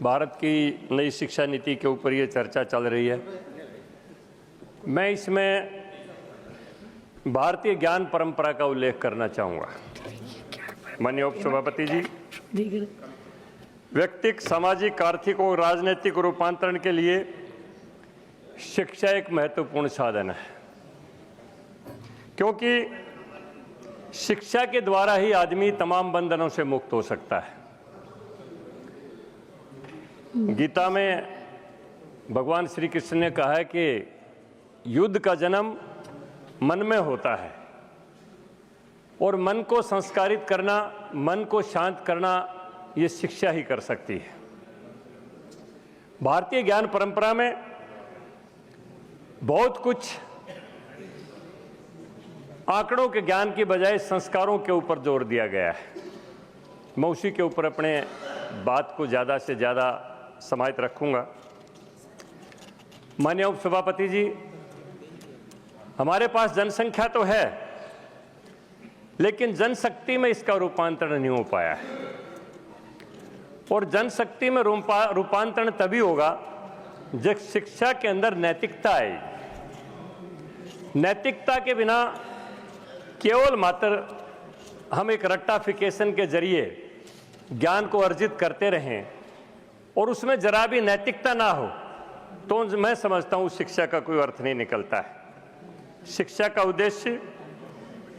भारत की नई शिक्षा नीति के ऊपर ये चर्चा चल रही है। मैं इसमें भारतीय ज्ञान परंपरा का उल्लेख करना चाहूँगा। माननीय उपसभापति जी, व्यक्तिक, सामाजिक, आर्थिक और राजनीतिक रूपांतरण के लिए शिक्षा एक महत्वपूर्ण साधन है, क्योंकि शिक्षा के द्वारा ही आदमी तमाम बंधनों से मुक्त हो सकता है। गीता में भगवान श्री कृष्ण ने कहा है कि युद्ध का जन्म मन में होता है और मन को संस्कारित करना, मन को शांत करना, ये शिक्षा ही कर सकती है। भारतीय ज्ञान परंपरा में बहुत कुछ आंकड़ों के ज्ञान की बजाय संस्कारों के ऊपर जोर दिया गया है। मैं उसी के ऊपर अपने बात को ज़्यादा से ज़्यादा समाहित रखूंगा। माननीय उपसभापति जी, हमारे पास जनसंख्या तो है, लेकिन जनशक्ति में इसका रूपांतरण नहीं हो पाया है। और जनशक्ति में रूपांतरण तभी होगा जब शिक्षा के अंदर नैतिकता आएगी। नैतिकता के बिना केवल मात्र हम एक रट्टाफिकेशन के जरिए ज्ञान को अर्जित करते रहें और उसमें जरा भी नैतिकता ना हो, तो मैं समझता हूं शिक्षा का कोई अर्थ नहीं निकलता है। शिक्षा का उद्देश्य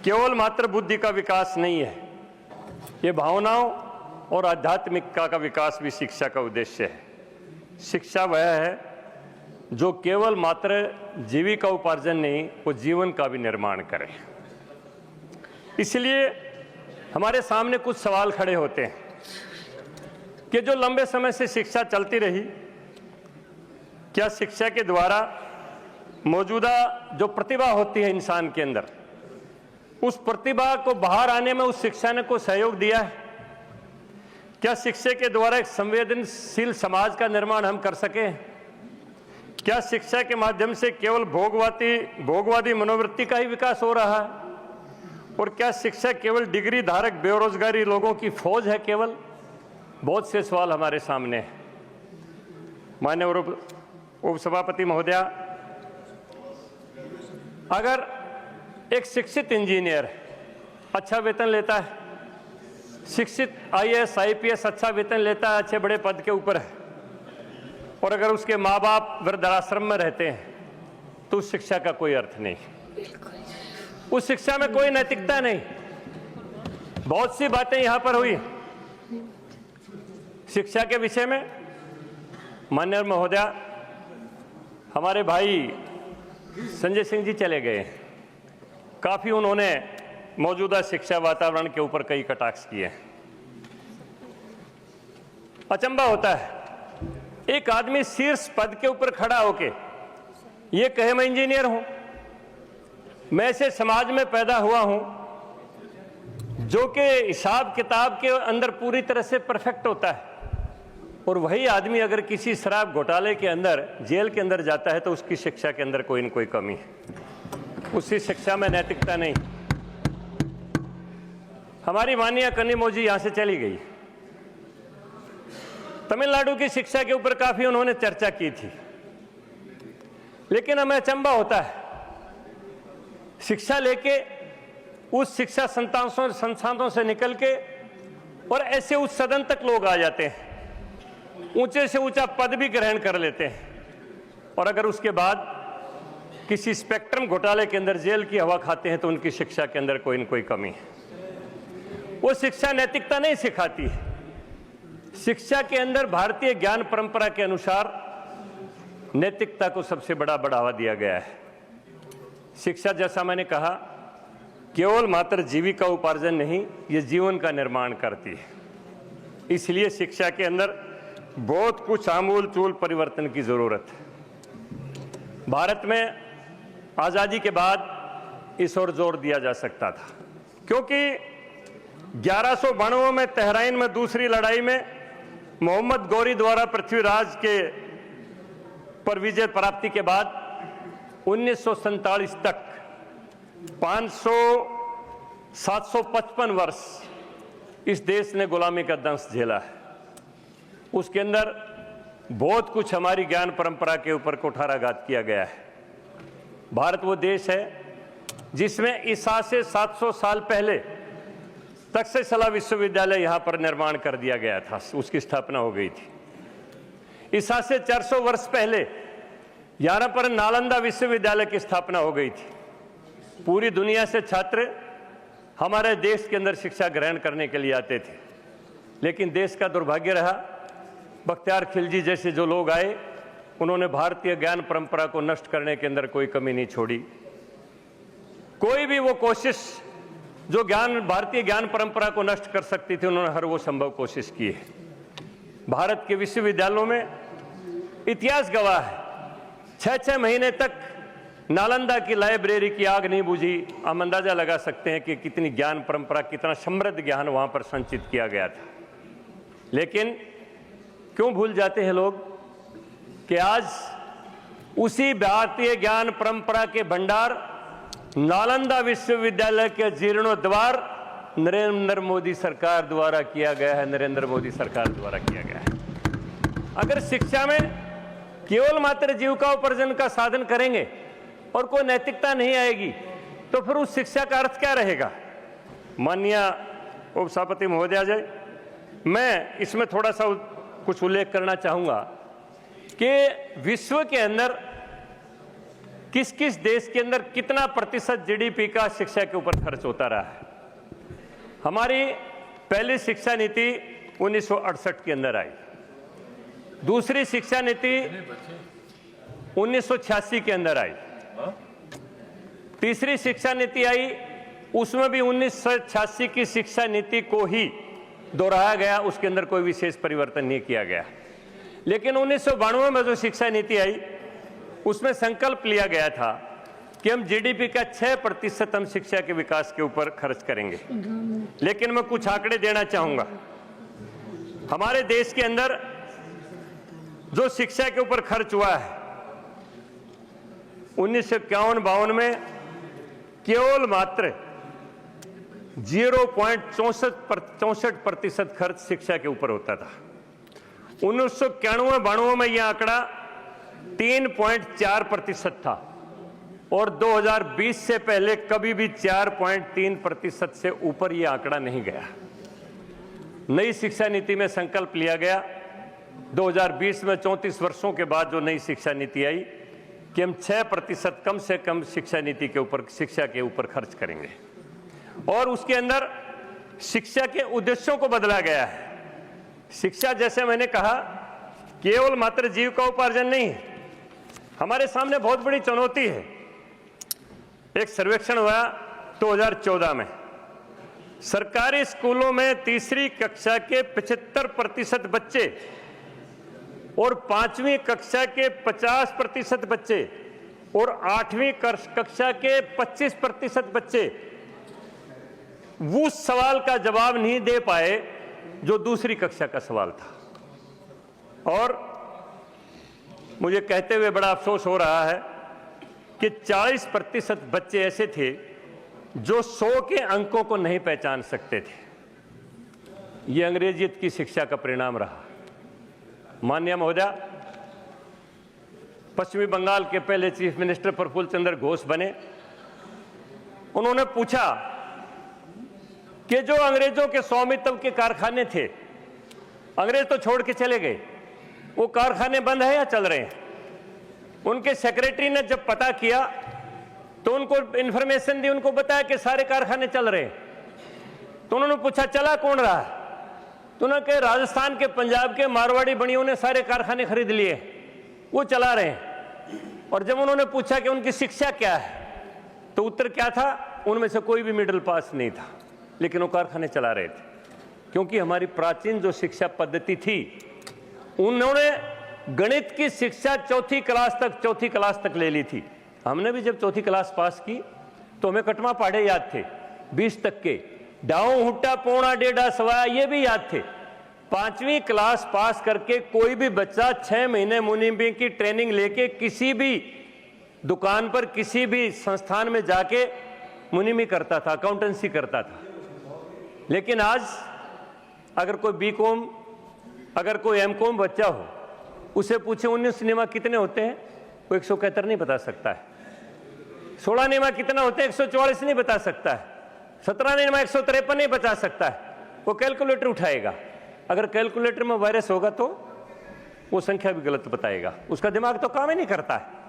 केवल मात्र बुद्धि का विकास नहीं है, ये भावनाओं और आध्यात्मिकता का विकास भी शिक्षा का उद्देश्य है। शिक्षा वह है जो केवल मात्र जीविका उपार्जन नहीं, वो जीवन का भी निर्माण करे। इसलिए हमारे सामने कुछ सवाल खड़े होते हैं कि जो लंबे समय से शिक्षा चलती रही, क्या शिक्षा के द्वारा मौजूदा जो प्रतिभा होती है इंसान के अंदर, उस प्रतिभा को बाहर आने में उस शिक्षा ने को सहयोग दिया है? क्या शिक्षा के द्वारा एक संवेदनशील समाज का निर्माण हम कर सके? क्या शिक्षा के माध्यम से केवल भोगवादी मनोवृत्ति का ही विकास हो रहा है? और क्या शिक्षा केवल डिग्री धारक बेरोजगारी लोगों की फौज है केवल? बहुत से सवाल हमारे सामने हैं। माननीय उपसभापति महोदया, अगर एक शिक्षित इंजीनियर अच्छा वेतन लेता है, शिक्षित आईएएस आईपीएस अच्छा वेतन लेता है, अच्छे बड़े पद के ऊपर है, और अगर उसके माँ बाप वृद्धाश्रम में रहते हैं, तो उस शिक्षा का कोई अर्थ नहीं, उस शिक्षा में कोई नैतिकता नहीं। बहुत सी बातें यहां पर हुई शिक्षा के विषय में। माननीय महोदया, हमारे भाई संजय सिंह जी चले गए, काफी उन्होंने मौजूदा शिक्षा वातावरण के ऊपर कई कटाक्ष किए। अचंभा होता है, एक आदमी शीर्ष पद के ऊपर खड़ा होके ये कहे मैं इंजीनियर हूं, मैं ऐसे समाज में पैदा हुआ हूं जो कि हिसाब किताब के अंदर पूरी तरह से परफेक्ट होता है, और वही आदमी अगर किसी शराब घोटाले के अंदर जेल के अंदर जाता है तो उसकी शिक्षा के अंदर कोई न कोई कमी है, उसकी शिक्षा में नैतिकता नहीं। हमारी माननीय कन्निमोझी जी यहां से चली गई। तमिलनाडु की शिक्षा के ऊपर काफी उन्होंने चर्चा की थी, लेकिन हमें अचंभा होता है, शिक्षा लेके उस शिक्षा संस्थानों से निकल के और ऐसे उस सदन तक लोग आ जाते हैं, ऊंचे से ऊंचा पद भी ग्रहण कर लेते हैं, और अगर उसके बाद किसी स्पेक्ट्रम घोटाले के अंदर जेल की हवा खाते हैं तो उनकी शिक्षा के अंदर कोई न कोई कमी है। वो शिक्षा नैतिकता नहीं सिखाती है। शिक्षा के अंदर भारतीय ज्ञान परंपरा के अनुसार नैतिकता को सबसे बड़ा बढ़ावा दिया गया है। शिक्षा, जैसा मैंने कहा, केवल मात्र जीविका उपार्जन नहीं, ये जीवन का निर्माण करती है। इसलिए शिक्षा के अंदर बहुत कुछ आमूल चूल परिवर्तन की जरूरत है। भारत में आजादी के बाद इस ओर जोर दिया जा सकता था, क्योंकि 1192 में तेहरान में दूसरी लड़ाई में मोहम्मद गौरी द्वारा पृथ्वीराज के पर विजय प्राप्ति के बाद 1947 तक 755 वर्ष इस देश ने गुलामी का दंश झेला है। उसके अंदर बहुत कुछ हमारी ज्ञान परंपरा के ऊपर कुठाराघात किया गया है। भारत वो देश है जिसमें इस आज से 700 साल पहले तक्षशिला विश्वविद्यालय यहाँ पर निर्माण कर दिया गया था, उसकी स्थापना हो गई थी। इस आज से 400 वर्ष पहले यहाँ पर नालंदा विश्वविद्यालय की स्थापना हो गई थी। पूरी दुनिया से छात्र हमारे देश के अंदर शिक्षा ग्रहण करने के लिए आते थे, लेकिन देश का दुर्भाग्य रहा, बख्तियार खिलजी जैसे जो लोग आए, उन्होंने भारतीय ज्ञान परंपरा को नष्ट करने के अंदर कोई कमी नहीं छोड़ी। कोई भी वो कोशिश जो भारतीय ज्ञान परंपरा को नष्ट कर सकती थी, उन्होंने हर वो संभव कोशिश की है। भारत के विश्वविद्यालयों में इतिहास गवाह है, 6-6 महीने तक नालंदा की लाइब्रेरी की आग नहीं बुझी। हम अंदाजा लगा सकते हैं कि कितनी ज्ञान परंपरा, कितना समृद्ध ज्ञान वहां पर संचित किया गया था। लेकिन क्यों भूल जाते हैं लोग कि आज उसी भारतीय ज्ञान परंपरा के भंडार नालंदा विश्वविद्यालय के जीर्णोद्धार नरेंद्र मोदी सरकार द्वारा किया गया है, नरेंद्र मोदी सरकार द्वारा किया गया है। अगर शिक्षा में केवल मात्र जीविकोपार्जन का साधन करेंगे और कोई नैतिकता नहीं आएगी, तो फिर उस शिक्षा का अर्थ क्या रहेगा? माननीय उपसभापति महोदय जी, मैं इसमें थोड़ा सा कुछ उल्लेख करना चाहूंगा कि विश्व के अंदर किस किस देश के अंदर कितना प्रतिशत जीडीपी का शिक्षा के ऊपर खर्च होता रहा है। हमारी पहली शिक्षा नीति 1968 के अंदर आई, दूसरी शिक्षा नीति 1986 के अंदर आई, तीसरी शिक्षा नीति आई, उसमें भी 1986 की शिक्षा नीति को ही दोहराया गया, उसके अंदर कोई विशेष परिवर्तन नहीं किया गया। लेकिन 1992 में जो शिक्षा नीति आई, उसमें संकल्प लिया गया था कि हम जीडीपी का 6% हम शिक्षा के विकास के ऊपर खर्च करेंगे। लेकिन मैं कुछ आंकड़े देना चाहूंगा। हमारे देश के अंदर जो शिक्षा के ऊपर खर्च हुआ है 1951-52 में केवल मात्र 0.64% खर्च शिक्षा के ऊपर होता था। 1991-92 में यह आंकड़ा 3.4% था और 2020 से पहले कभी भी 4.3% से ऊपर यह आंकड़ा नहीं गया। नई शिक्षा नीति में संकल्प लिया गया 2020 में 34 वर्षों के बाद जो नई शिक्षा नीति आई कि हम 6% कम से कम शिक्षा के ऊपर खर्च करेंगे। और उसके अंदर शिक्षा के उद्देश्यों को बदला गया है। शिक्षा, जैसे मैंने कहा, केवल मात्र जीविकोपार्जन नहीं है, हमारे सामने बहुत बड़ी चुनौती है। एक सर्वेक्षण हुआ 2014 में, सरकारी स्कूलों में तीसरी कक्षा के 75% बच्चे और 5वीं कक्षा के 50% बच्चे और 8वीं कक्षा के 25% बच्चे उस सवाल का जवाब नहीं दे पाए जो दूसरी कक्षा का सवाल था। और मुझे कहते हुए बड़ा अफसोस हो रहा है कि 40% बच्चे ऐसे थे जो 100 के अंकों को नहीं पहचान सकते थे। यह अंग्रेजियत की शिक्षा का परिणाम रहा। माननीय महोदय, पश्चिमी बंगाल के पहले चीफ मिनिस्टर प्रफुल्ल चंद्र घोष बने। उन्होंने पूछा कि जो अंग्रेजों के स्वामित्व के कारखाने थे, अंग्रेज तो छोड़ के चले गए, वो कारखाने बंद है या चल रहे हैं? उनके सेक्रेटरी ने जब पता किया तो उनको इंफॉर्मेशन दी, उनको बताया कि सारे कारखाने चल रहे हैं। तो उन्होंने पूछा चला कौन रहा है? तो उन्होंने कहा राजस्थान के, पंजाब के मारवाड़ी बनियों ने सारे कारखाने खरीद लिए, वो चला रहे हैं। और जब उन्होंने पूछा कि उनकी शिक्षा क्या है, तो उत्तर क्या था? उनमें से कोई भी मिडिल पास नहीं था, लेकिन वो कारखाने चला रहे थे। क्योंकि हमारी प्राचीन जो शिक्षा पद्धति थी, उन्होंने गणित की शिक्षा चौथी क्लास तक ले ली थी। हमने भी जब चौथी क्लास पास की तो हमें कटमा पाढ़े याद थे 20 तक के, डाऊ हुट्टा पौना डेढ़ा सवाया ये भी याद थे। 5वीं क्लास पास करके कोई भी बच्चा 6 महीने मुनीमी की ट्रेनिंग लेके किसी भी दुकान पर, किसी भी संस्थान में जाके मुनीमी करता था, अकाउंटेंसी करता था। लेकिन आज अगर कोई बीकॉम अगर कोई एमकॉम बच्चा हो, उसे पूछे 19 निमा कितने होते हैं, वो 171 नहीं बता सकता है। 16 निमा कितना होते हैं, 144 नहीं बता सकता है। 17 निमा 153 नहीं बता सकता है। वो कैलकुलेटर उठाएगा, अगर कैलकुलेटर में वायरस होगा तो वो संख्या भी गलत बताएगा, उसका दिमाग तो काम ही नहीं करता है।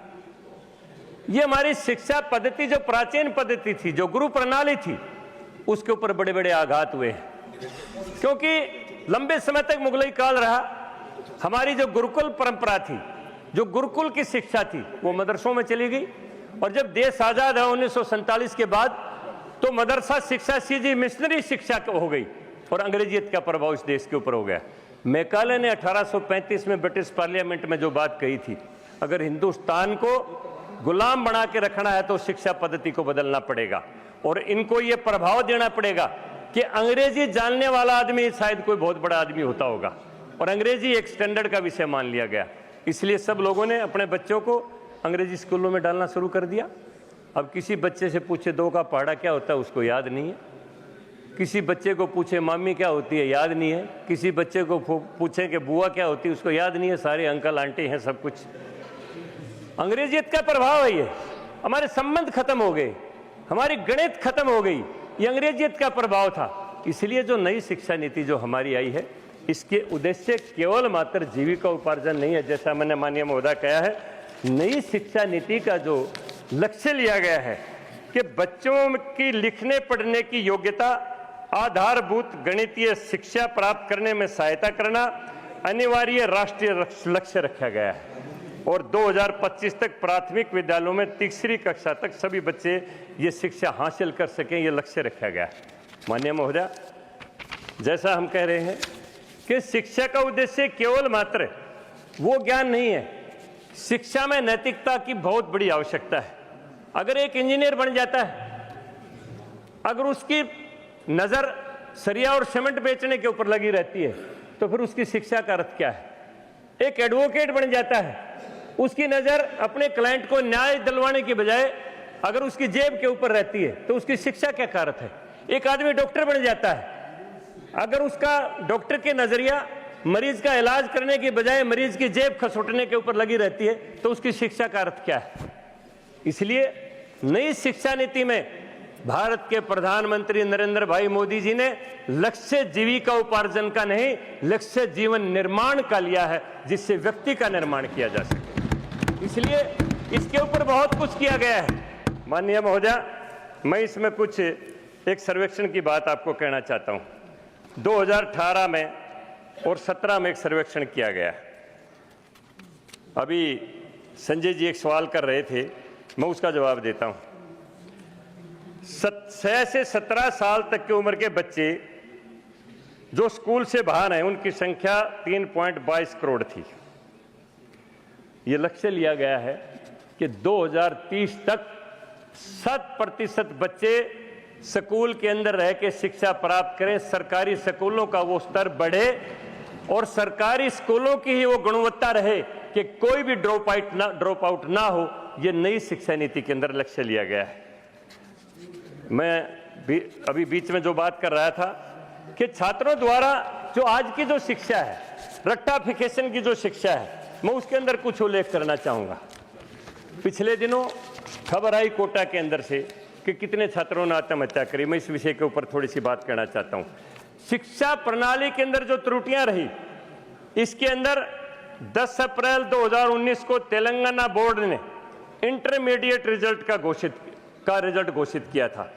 ये हमारी शिक्षा पद्धति जो प्राचीन पद्धति थी, जो गुरु प्रणाली थी, उसके ऊपर बड़े बड़े आघात हुए हैं। क्योंकि लंबे समय तक मुगलई काल रहा, हमारी जो गुरुकुल परंपरा थी, जो गुरुकुल की शिक्षा थी, वो मदरसों में चली गई। और जब देश आजाद है 1947 के बाद, तो मदरसा शिक्षा सीधी मिशनरी शिक्षा हो गई और अंग्रेजियत का प्रभाव इस देश के ऊपर हो गया। मैकाले ने 1835 में ब्रिटिश पार्लियामेंट में जो बात कही थी, अगर हिंदुस्तान को गुलाम बना के रखना है तो शिक्षा पद्धति को बदलना पड़ेगा और इनको ये प्रभाव देना पड़ेगा कि अंग्रेजी जानने वाला आदमी शायद कोई बहुत बड़ा आदमी होता होगा। और अंग्रेजी एक स्टैंडर्ड का विषय मान लिया गया, इसलिए सब लोगों ने अपने बच्चों को अंग्रेजी स्कूलों में डालना शुरू कर दिया। अब किसी बच्चे से पूछे 2 का पहाड़ा क्या होता है, उसको याद नहीं है। किसी बच्चे को पूछे मामी क्या होती है, याद नहीं है। किसी बच्चे को पूछे कि बुआ क्या होती है, उसको याद नहीं है। सारे अंकल आंटी हैं, सब कुछ अंग्रेजियत का प्रभाव है। ये हमारे संबंध खत्म हो गए, हमारी गणित खत्म हो गई, ये अंग्रेजियत का प्रभाव था। इसलिए जो नई शिक्षा नीति जो हमारी आई है, इसके उद्देश्य केवल मात्र जीविका उपार्जन नहीं है, जैसा मैंने माननीय महोदय कहा है। नई शिक्षा नीति का जो लक्ष्य लिया गया है कि बच्चों की लिखने पढ़ने की योग्यता, आधारभूत गणितीय शिक्षा प्राप्त करने में सहायता करना अनिवार्य राष्ट्रीय लक्ष्य रखा गया है। और 2025 तक प्राथमिक विद्यालयों में तीसरी कक्षा तक सभी बच्चे ये शिक्षा हासिल कर सकें, ये लक्ष्य रखा गया है। माननीय महोदय, जैसा हम कह रहे हैं कि शिक्षा का उद्देश्य केवल मात्र वो ज्ञान नहीं है, शिक्षा में नैतिकता की बहुत बड़ी आवश्यकता है। अगर एक इंजीनियर बन जाता है, अगर उसकी नज़र सरिया और सीमेंट बेचने के ऊपर लगी रहती है, तो फिर उसकी शिक्षा का अर्थ क्या है। एक एडवोकेट बन जाता है, उसकी नज़र अपने क्लाइंट को न्याय दिलवाने की बजाय अगर उसकी जेब के ऊपर रहती है, तो उसकी शिक्षा क्या का अर्थ है। एक आदमी डॉक्टर बन जाता है, अगर उसका डॉक्टर के नज़रिया मरीज का इलाज करने की बजाय मरीज की जेब खसोटने के ऊपर लगी रहती है, तो उसकी शिक्षा का अर्थ क्या है। इसलिए नई शिक्षा नीति में भारत के प्रधानमंत्री नरेंद्र भाई मोदी जी ने लक्ष्य जीविका उपार्जन का नहीं, लक्ष्य जीवन निर्माण का लिया है, जिससे व्यक्ति का निर्माण किया जा सके। इसलिए इसके ऊपर बहुत कुछ किया गया है। माननीय महोदय, मैं इसमें कुछ एक सर्वेक्षण की बात आपको कहना चाहता हूं। 2018 में और 17 में एक सर्वेक्षण किया गया। अभी संजय जी एक सवाल कर रहे थे, मैं उसका जवाब देता हूं। 6 से 17 साल तक की उम्र के बच्चे जो स्कूल से बाहर हैं, उनकी संख्या 3.22 करोड़ थी। ये लक्ष्य लिया गया है कि 2030 तक 100% बच्चे स्कूल के अंदर रह के शिक्षा प्राप्त करें, सरकारी स्कूलों का वो स्तर बढ़े और सरकारी स्कूलों की ही वो गुणवत्ता रहे कि कोई भी ड्रॉप आउट ना हो। ये नई शिक्षा नीति के अंदर लक्ष्य लिया गया है। मैं अभी बीच में जो बात कर रहा था कि छात्रों द्वारा जो आज की जो शिक्षा है, रट्टाफिकेशन की जो शिक्षा है, मैं उसके अंदर कुछ उल्लेख करना चाहूँगा। पिछले दिनों खबर आई कोटा के अंदर से कि कितने छात्रों ने आत्महत्या करी। मैं इस विषय के ऊपर थोड़ी सी बात करना चाहता हूँ। शिक्षा प्रणाली के अंदर जो त्रुटियां रही, इसके अंदर 10 अप्रैल 2019 को तेलंगाना बोर्ड ने इंटरमीडिएट रिजल्ट का रिजल्ट घोषित किया था।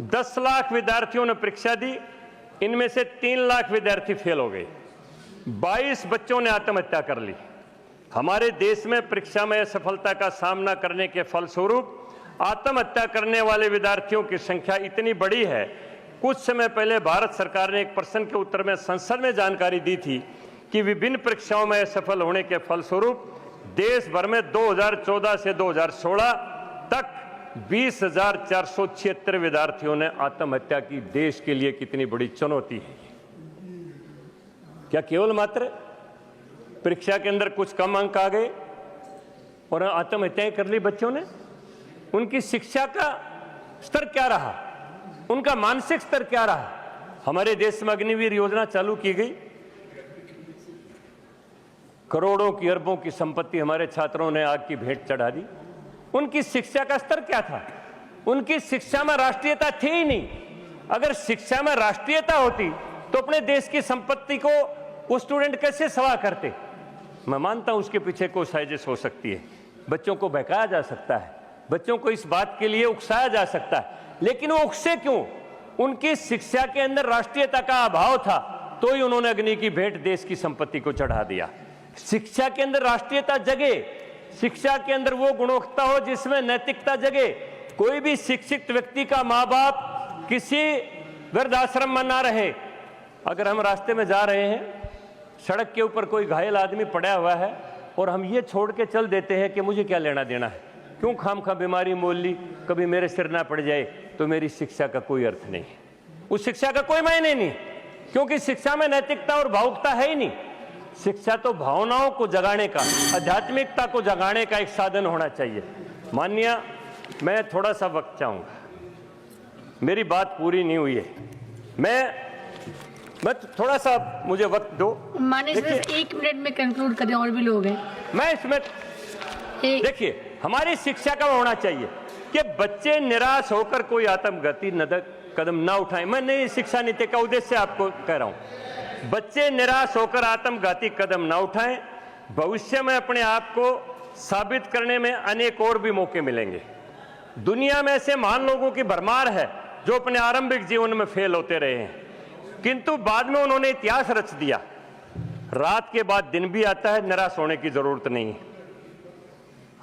10 लाख विद्यार्थियों ने परीक्षा दी, इनमें से 3 लाख विद्यार्थी फेल हो गए, 22 बच्चों ने आत्महत्या कर ली। हमारे देश में परीक्षा में असफलता का सामना करने के फलस्वरूप आत्महत्या करने वाले विद्यार्थियों की संख्या इतनी बड़ी है। कुछ समय पहले भारत सरकार ने एक प्रश्न के उत्तर में संसद में जानकारी दी थी कि विभिन्न परीक्षाओं में असफल होने के फलस्वरूप देश भर में 2014 से 2016 तक 20,476 विद्यार्थियों ने आत्महत्या की। देश के लिए कितनी बड़ी चुनौती है। क्या केवल मात्र परीक्षा के अंदर कुछ कम अंक आ गए और आत्महत्याएं कर ली बच्चों ने? उनकी शिक्षा का स्तर क्या रहा, उनका मानसिक स्तर क्या रहा? हमारे देश में अग्निवीर योजना चालू की गई, करोड़ों की अरबों की संपत्ति हमारे छात्रों ने आग की भेंट चढ़ा दी। उनकी शिक्षा का स्तर क्या था? उनकी शिक्षा में राष्ट्रीयता थी ही नहीं। अगर शिक्षा में राष्ट्रीयता होती तो अपने देश की संपत्ति को वो स्टूडेंट कैसे सवा करते? मैं मानता हूं उसके पीछे कोई साजिश हो सकती है, बच्चों को बहकाया जा सकता है, बच्चों को इस बात के लिए उकसाया जा सकता है, लेकिन वो उकसे क्यों? उनकी शिक्षा के अंदर राष्ट्रीयता का अभाव था, तो ही उन्होंने अग्नि की भेंट देश की संपत्ति को चढ़ा दिया। शिक्षा के अंदर राष्ट्रीयता जगे, शिक्षा के अंदर वो गुणवत्ता हो जिसमें नैतिकता जगे। कोई भी शिक्षित व्यक्ति का माँ बाप किसी वृद्धाश्रम में ना रहे। अगर हम रास्ते में जा रहे हैं, सड़क के ऊपर कोई घायल आदमी पड़ा हुआ है और हम ये छोड़ के चल देते हैं कि मुझे क्या लेना देना है, क्यों खामखा बीमारी मोल ली, कभी मेरे सिर ना पड़ जाए, तो मेरी शिक्षा का कोई अर्थ नहीं, उस शिक्षा का कोई मायने नहीं, क्योंकि शिक्षा में नैतिकता और भावुकता है ही नहीं। शिक्षा तो भावनाओं को जगाने का, आध्यात्मिकता को जगाने का एक साधन होना चाहिए। माननीय, मैं थोड़ा सा वक्त चाहूंगा, मेरी बात पूरी नहीं हुई है, मैं थोड़ा सा मुझे वक्त दो। माननीय सदस्य 1 मिनट में कंक्लूड करें, और भी लोग हैं। मैं इसमें देखिए, हमारी शिक्षा का होना चाहिए कि बच्चे निराश होकर कोई आत्मघाती कदम ना उठाएं। मैं नई शिक्षा नीति का उद्देश्य आपको कह रहा हूं, बच्चे निराश होकर आत्मघाती कदम ना उठाएं। भविष्य में अपने आप को साबित करने में अनेक और भी मौके मिलेंगे। दुनिया में ऐसे महान लोगों की भरमार है जो अपने आरंभिक जीवन में फेल होते रहे हैं, किंतु बाद में उन्होंने इतिहास रच दिया। रात के बाद दिन भी आता है, निराश होने की जरूरत नहीं है।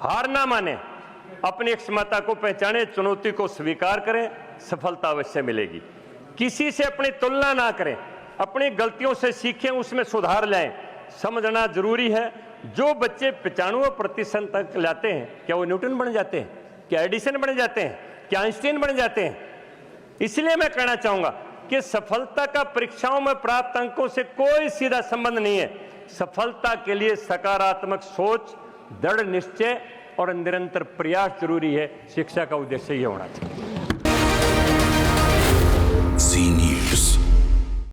हार ना माने, अपनी क्षमता को पहचाने, चुनौती को स्वीकार करें, सफलता अवश्य मिलेगी। किसी से अपनी तुलना ना करें, अपनी गलतियों से सीखें, उसमें सुधार लाएं। समझना जरूरी है, जो बच्चे 95% तक लाते हैं, क्या वो न्यूटन बन जाते हैं? क्या एडिसन बन जाते हैं? क्या आइंस्टीन बन जाते हैं? इसलिए मैं कहना चाहूंगा कि सफलता का परीक्षाओं में प्राप्त अंकों से कोई सीधा संबंध नहीं है। सफलता के लिए सकारात्मक सोच, दृढ़ निश्चय और निरंतर प्रयास जरूरी है। शिक्षा का उद्देश्य ये होना चाहिए।